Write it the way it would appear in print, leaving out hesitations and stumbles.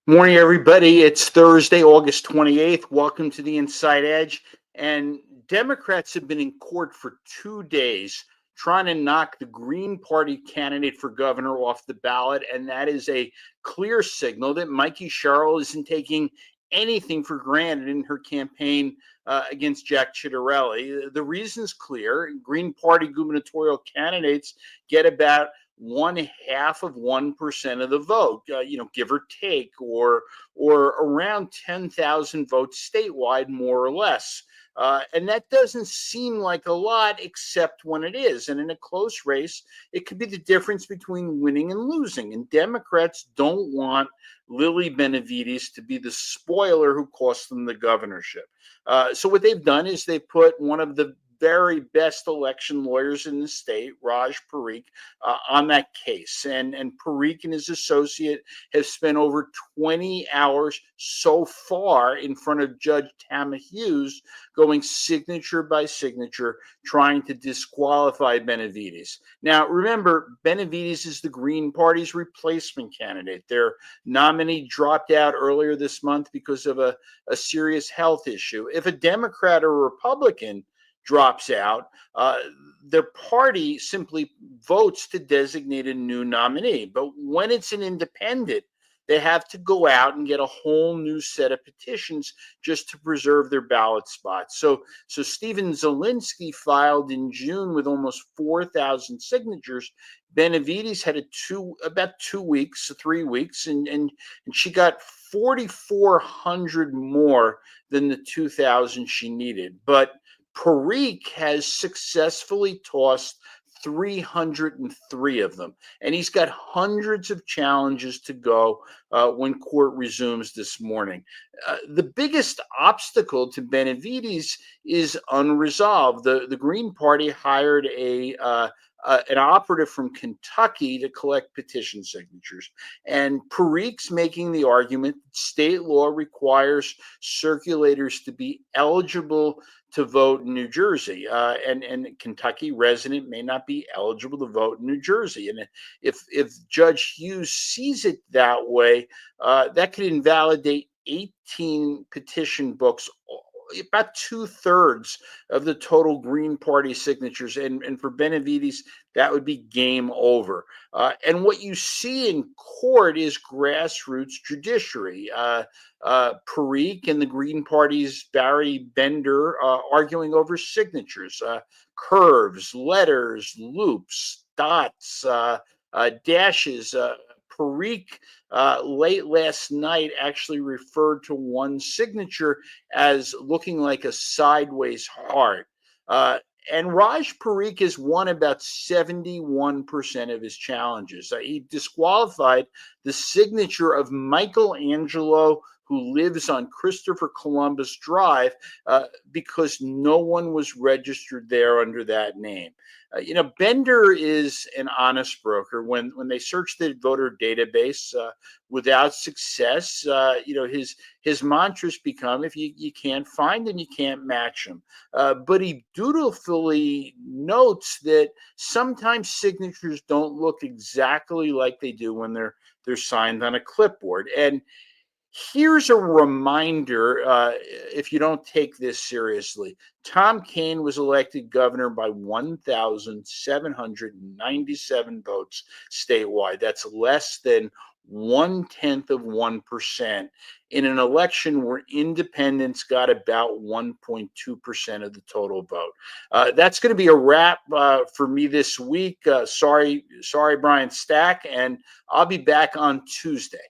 Morning, everybody. It's Thursday, August 28th. Welcome to the Inside Edge. And Democrats have been in court for 2 days trying to knock the Green Party candidate for governor off the ballot. And that is a clear signal that Mikey Sherrill isn't taking anything for granted in her campaign against Jack Ciattarelli. The reason's clear. Green Party gubernatorial candidates get about 0.5% of the vote, give or take, or around 10,000 votes statewide, more or less. And that doesn't seem like a lot, except when it is. And in a close race, it could be the difference between winning and losing. And Democrats don't want Lily Benavides to be the spoiler who cost them the governorship. So what they've done is they put one of the very best election lawyers in the state, Raj Parikh, on that case. And Parikh and his associate have spent over 20 hours so far in front of Judge Tama Hughes, going signature by signature, trying to disqualify Benavides. Now, remember, Benavides is the Green Party's replacement candidate. Their nominee dropped out earlier this month because of a serious health issue. If a Democrat or a Republican drops out, their party simply votes to designate a new nominee. But when it's an independent, they have to go out and get a whole new set of petitions just to preserve their ballot spots. So Stephen Zielinski filed in June with almost 4,000 signatures. Benavides had about 2 weeks, 3 weeks, and she got 4,400 more than the 2,000 she needed. But Parikh has successfully tossed 303 of them, and he's got hundreds of challenges to go when court resumes this morning. The biggest obstacle to Benavides is unresolved. The Green Party hired an operative from Kentucky to collect petition signatures. And Parikh's making the argument that state law requires circulators to be eligible to vote in New Jersey. And a Kentucky resident may not be eligible to vote in New Jersey. And if Judge Hughes sees it that way, that could invalidate 18 petition books, about 2/3 of the total Green Party signatures. And for Benavides, that would be game over. And what you see in court is grassroots judiciary. Parikh and the Green Party's Barry Bender arguing over signatures, curves, letters, loops, dots, dashes. Parikh late last night actually referred to one signature as looking like a sideways heart. And Raj Parikh has won about 71% of his challenges. He disqualified the signature of Michelangelo, who lives on Christopher Columbus Drive, because no one was registered there under that name. Bender is an honest broker. When they search the voter database without success, his mantras become, if you can't find them, you can't match them. But he dutifully notes that sometimes signatures don't look exactly like they do when they're signed on a clipboard. And here's a reminder, if you don't take this seriously. Tom Kean was elected governor by 1,797 votes statewide. That's less than 0.1% in an election where independents got about 1.2% of the total vote. That's going to be a wrap for me this week. Sorry, Brian Stack, and I'll be back on Tuesday.